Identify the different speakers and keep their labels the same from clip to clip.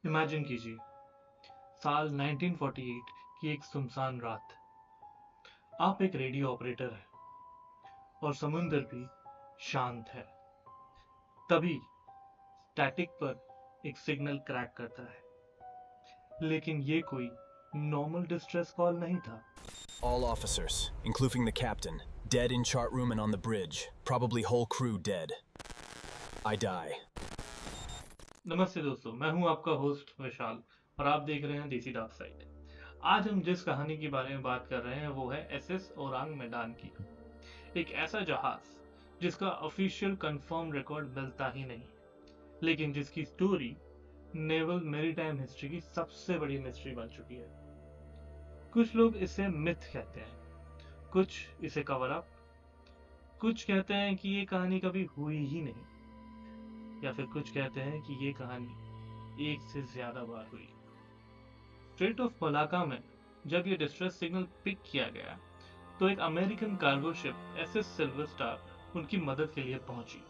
Speaker 1: Imagine कीजिए, साल 1948 की एक सुनसान रात। आप एक रेडियो ऑपरेटर हैं और समुद्र भी शांत है। तभी स्टैटिक पर एक सिग्नल क्रैक करता है, लेकिन ये कोई नॉर्मल डिस्ट्रेस कॉल नहीं था।
Speaker 2: All officers, including the captain, dead in chart room and on the bridge. Probably whole crew dead. I die.
Speaker 1: नमस्ते दोस्तों, मैं हूं आपका होस्ट विशाल और आप देख रहे हैं देसी डार्क साइड। आज हम जिस कहानी के बारे में बात कर रहे हैं वो है एसएस ओरांग मैदान की। एक ऐसा जहाज जिसका ऑफिशियल कंफर्म रिकॉर्ड मिलता ही नहीं, लेकिन जिसकी स्टोरी नेवल मैरीटाइम हिस्ट्री की सबसे बड़ी मिस्ट्री बन चुकी है। कुछ लोग इसे मिथ कहते हैं, कुछ इसे कवर अप, कुछ कहते हैं कि ये कहानी कभी हुई ही नहीं, या फिर कुछ कहते हैं कि ये कहानी एक से ज्यादा बार हुई। स्ट्रेट ऑफ मलाका में जब ये डिस्ट्रेस सिग्नल पिक किया गया तो एक American cargo ship SS silver star उनकी मदद के लिए पहुंची।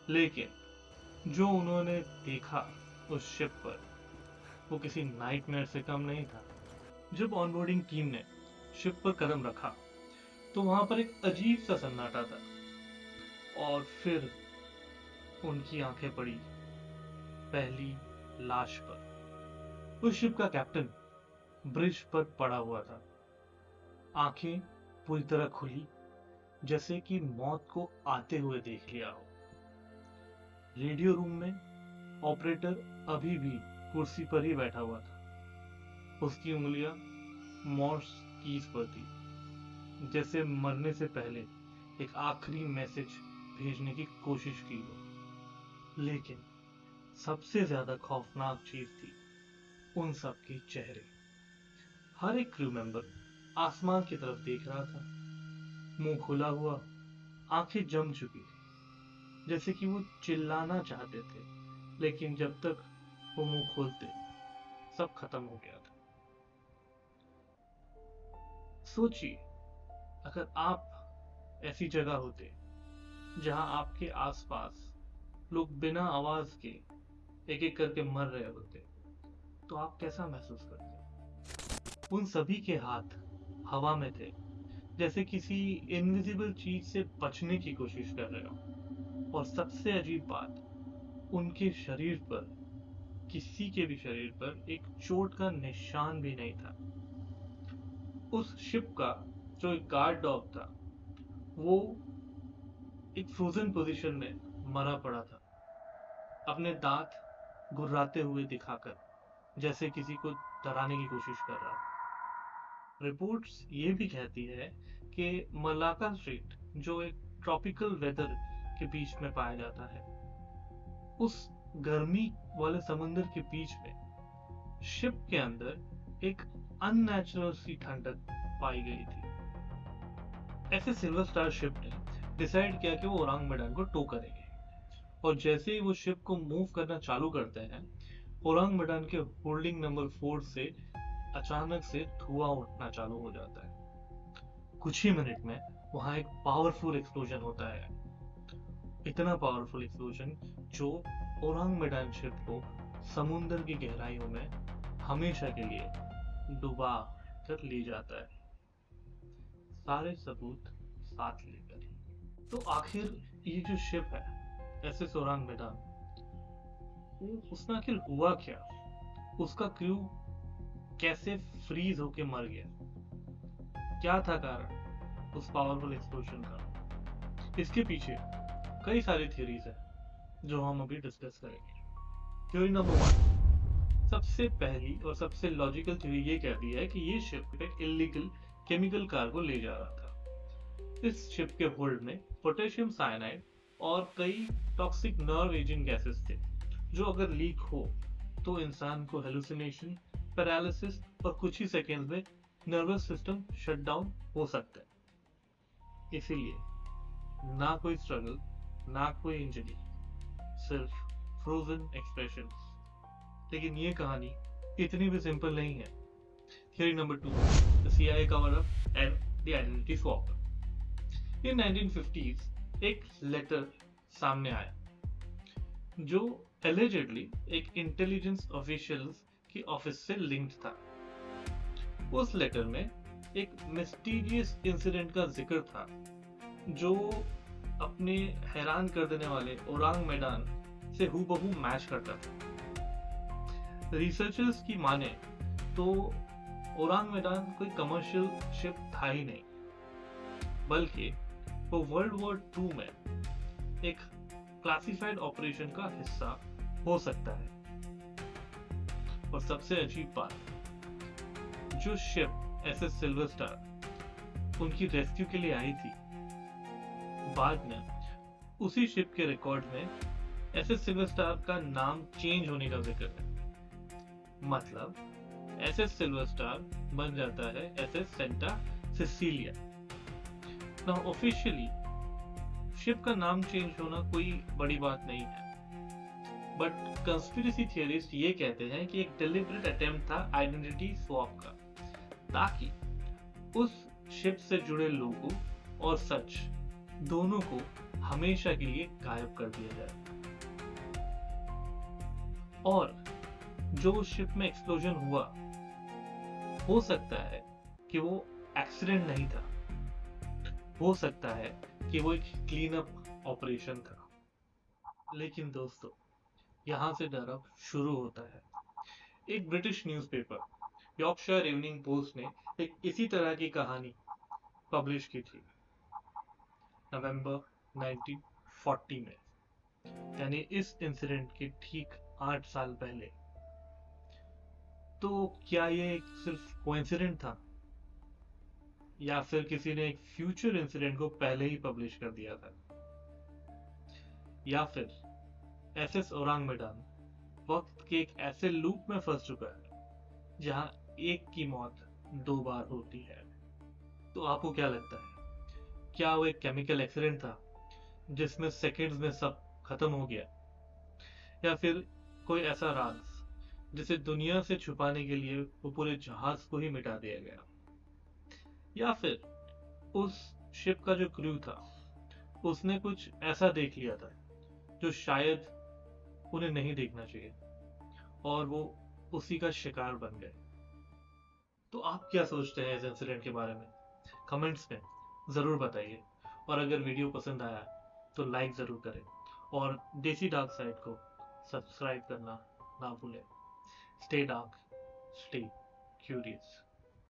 Speaker 1: लेकिन जो उन्होंने देखा उस शिप पर वो किसी नाइटमेयर से कम नहीं था। जब ऑनबोर्डिंग टीम ने शिप पर कदम रखा तो वहां पर एक अजीब सा सन्नाटा था, और फिर उनकी आंखें पड़ी पहली लाश पर। उस शिप का कैप्टन ब्रिज पर पड़ा हुआ था, आंखें पूरी तरह खुली, जैसे कि मौत को आते हुए देख लिया हो। रेडियो रूम में ऑपरेटर अभी भी कुर्सी पर ही बैठा हुआ था। उसकी उंगलियां मॉर्स कीज पर थी, जैसे मरने से पहले एक आखिरी मैसेज भेजने की कोशिश की हो। लेकिन सबसे ज्यादा खौफनाक चीज थी उन सब के चेहरे। हर एक क्रू मेंबर आसमान की तरफ देख रहा था, मुंह खुला हुआ, आंखें जम चुकी थी, जैसे कि वो चिल्लाना चाहते थे, लेकिन जब तक वो मुंह खोलते सब खत्म हो गया था। सोचिए, अगर आप ऐसी जगह होते जहां आपके आसपास लोग बिना आवाज के एक एक करके मर रहे होते, तो आप कैसा महसूस करते? उन सभी के हाथ हवा में थे, जैसे किसी इनविजिबल चीज से बचने की कोशिश कर रहे हो। और सबसे अजीब बात, उनके शरीर पर, किसी के भी शरीर पर एक चोट का निशान भी नहीं था। उस शिप का जो एक गार्ड डॉग था वो एक फ्रोजन पोजीशन में मरा पड़ा था, अपने दांत गुर्राते हुए दिखाकर, जैसे किसी को डराने की कोशिश कर रहा हो। रिपोर्ट्स ये भी कहती है कि मलाका स्ट्रेट, जो एक ट्रॉपिकल वेदर के बीच में पाया जाता है, उस गर्मी वाले समुद्र के बीच में शिप के अंदर एक अननेचुरल सी ठंडक पाई गई थी। ऐसे सिल्वर स्टार शिप ने डिसाइड किया कि वो ओरांग मैदान को टो करेंगे, और जैसे ही वो शिप को मूव करना चालू करते हैं, ओरांग मैदान के होल्डिंग नंबर 4 से अचानक से धुआं उठना चालू हो जाता है। कुछ ही मिनट में वहां एक पावरफुल एक्सप्लोजन होता है, इतना पावरफुल एक्सप्लोजन जो ओरांग मैदान शिप को समुद्र की गहराइयों में हमेशा के लिए डुबा कर ले जाता है, सारे सबूत साथ लेकर। तो आखिर ये जो शिप है एसएस ओरांग मैदान, उसमें आखिर हुआ क्या? उसका क्रू कैसे फ्रीज होके मर गया? क्या था कारण उस पावरफुल एक्सप्लोजन का? इसके पीछे कई सारी थ्योरीज है जो हम अभी डिस्कस करेंगे। थ्योरी नंबर 1, सबसे पहली और सबसे लॉजिकल थ्योरी ये कहती है कि ये शिप एक इलीगल केमिकल कार्गो ले जा रहा था। इस शिप के होल्ड में पोटेशियम साइनाइड और कई टॉक्सिक नर्व एजिंग गैसेस थे, जो अगर लीक हो तो इंसान को हेलुसिनेशन, पैरालिसिस और कुछ ही सेकेंड में नर्वस सिस्टम शट डाउन हो सकता है। इसीलिए ना कोई स्ट्रगल, ना कोई इंजरी, सिर्फ फ्रोजन एक्सप्रेशंस। लेकिन ये कहानी इतनी भी सिंपल नहीं है। Theory number 2, the CIA cover up and the identity swap. In 1950s एक लेटर सामने आया जो एलिजिडली एक इंटेलिजेंस ऑफिशियल्स की ऑफिस से लिंक्ड था। उस लेटर में एक मिस्टीरियस इंसिडेंट का जिक्र था जो अपने हैरान कर देने वाले ओरांग मैदान से हूबहू मैच करता था। रिसर्चर्स की माने तो ओरांग मैदान कोई कमर्शियल शिप था ही नहीं, बल्कि वो वर्ल्ड वॉर 2 में एक क्लासिफाइड ऑपरेशन का हिस्सा हो सकता है। और सबसे अजीब बात, जो शिप एसएस सिल्वर स्टार उनकी रेस्क्यू के लिए आई थी, बाद में उसी शिप के रिकॉर्ड में एसएस सिल्वर स्टार का नाम चेंज होने का जिक्र है। मतलब एसएस सिल्वर स्टार बन जाता है एसएस सेंटा सिसिलिया। ना ऑफिशियली शिप का नाम चेंज होना कोई बड़ी बात नहीं है, बट कंस्पिरेसी थियरिस्ट ये कहते हैं कि एक डिलिबरेट अटेम्प्ट था आइडेंटिटी स्वैप का, ताकि उस शिप से जुड़े लोगों और सच दोनों को हमेशा के लिए गायब कर दिया जाए। और जो उस शिप में एक्सप्लोजन हुआ, हो सकता है कि वो एक्सीडेंट नहीं था, हो सकता है कि वो एक क्लीन अप ऑपरेशन था। लेकिन दोस्तों, यहां से डर अब शुरू होता है। एक British newspaper Yorkshire evening post ने एक इसी तरह की कहानी पब्लिश की थी नवंबर 1940 में, यानी इस इंसिडेंट के ठीक 8 साल पहले। तो क्या ये सिर्फ कोइंसिडेंट था, या फिर किसी ने एक फ्यूचर इंसिडेंट को पहले ही पब्लिश कर दिया था, या फिर एसएस ओरांग मैदान वक्त के एक ऐसे लूप में फंस चुका है जहां एक की मौत 2 बार होती है। तो आपको क्या लगता है, क्या वो एक केमिकल एक्सीडेंट था जिसमें सेकंड्स में सब खत्म हो गया, या फिर कोई ऐसा राज जिसे दुनिया से छुपाने के लिए वो पूरे जहाज को ही मिटा दिया गया, या फिर उस शिप का जो क्रू था उसने कुछ ऐसा देख लिया था जो शायद उन्हें नहीं देखना चाहिए और वो उसी का शिकार बन गए। तो आप क्या सोचते हैं इस इंसिडेंट के बारे में, कमेंट्स में जरूर बताइए। और अगर वीडियो पसंद आया तो लाइक जरूर करें और देसी डार्क साइड को सब्सक्राइब करना ना भूलें। Stay dark, stay curious.